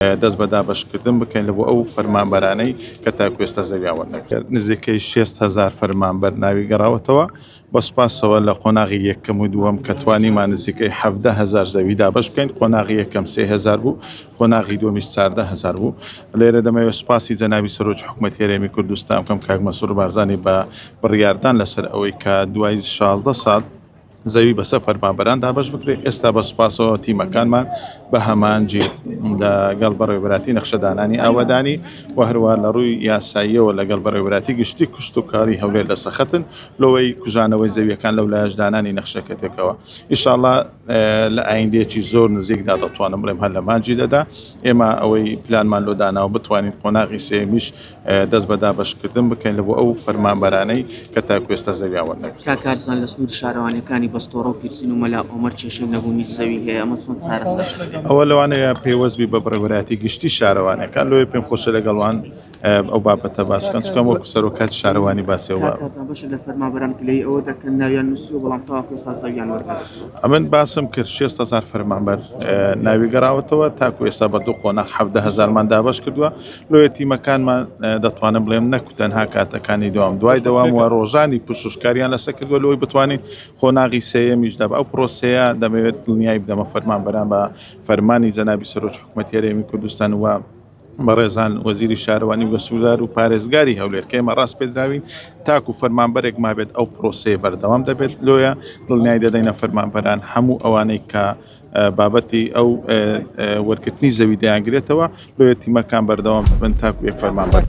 دەست بە دابەشکردن بکەین لە بۆ ئەو فەرمانبەرانەی کە تاکو ئێستا زەویاوە نەکرد. نزیکەی 6,000 فەرمانبەر ناوی گەڕاوەتەوە بە سوپاسەوە لە قۆناغی یەکەم و دووەم کە توانیمان نزیکەی 17,000 زەوی دابەش بکەین. قۆناغی یەکەم 3,000 بوو، قۆناغی دووەمیش 14,000 بوو. لێرە دەمەوێت سوپاسی جەنابی سەرۆکی حکوومەتی هەرێمی کوردستان بکەم کاک مەسرور بارزانی بە بڕیاردان لەسەر ئەوەی کە دوای 16 ساڵ زەوی بەسەر فەرمانبەران دابەش بکرێت. ئێستا بە سوپاسەوە تیمەکانمان بە هەمانجی لەگەڵ بەڕێوەبەراتی نەخشەدانانی ئاوەدانی و هەروە لە ڕووی یاساییەوە لەگەڵ بەڕێوەبەراتی گشتی کوشت و کاری هەولێر لە سەختن لەوەی کوژانەوەی زەویەکان لەو لایەشدانانی نەخشەکەتێکەوە. ئینشاءڵڵا لە ئایندێکی زۆر نزیکدا دەتوانم بڵێم هەر لە مانجی دەدا ئێمە ئەوەی پلانمان لۆ داناوە بتوانین قۆناغی سێمیش دەست بە دابەشکردن بکەین لە بۆ ئەو فەرمانبەرانەی کە تاکو ئێستا زەویاوە نەکرد. کاکارزان لە سنووری شارەوانیەکانی بەستۆڕە و پیرسین و مەلا ئۆمەر کێشەی نەبوونی زەوی هەیە، ئەمە چۆن چارەسەر؟ ئەوە لەوانەیە پێوەستبی بە بڕێوەبەراتی گشتی شارەوانەکان لەوەی پێم خۆشە لەگەڵوان ئەو بابەتە باسکەن چکەم وەکو سەرۆکاتی شارەوانی باسیەوە. کاکارزان بەشێک لە فەرمانبەران کلەی ئەوە دەکەن ناویان نووسی و بەڵام تاواکو ئێستا زەویان وەرگرت. ئەمن باسم کرد 6,000 فەرمانبەر ناوی گەڕاوەتەوە تاکو ئێستا بە دوو قۆناغ 17,000مان دابەش کردووە. لۆیە تیمەکانمان دەتوانم بڵێم نەکو تەنها کاتەکانی دوای دەوام وە ڕۆژانی پشوشکاریان لەسەر کردووە لەوەی بتوانین قۆناغی سێیەمیشدا بە ئەو پرۆسەیە دەمەوێت دڵنیایی بدەمە فەرمانبەران بە فەرمانی جەنابی سەرۆکی حکوومەتی هەرێمی کوردستان و بەڕێزان وەزیری شارەوانی و سوزار و پارێزگاری هەولێر کە ئێمە ڕاست پێدراوین تاکو فەرمانبەرێک مابێت ئەو پرۆسەیە بەردەوام دەبێت. لۆیە دڵنیایی دەدەینە فەرمانبەران هەموو ئەوانەی کە بابەتی ئەو وەرگرتنی زەوی دەیانگرێتەوە لۆیە تیمەکان بەردەوام بن تاکو یەک فەرمانبەر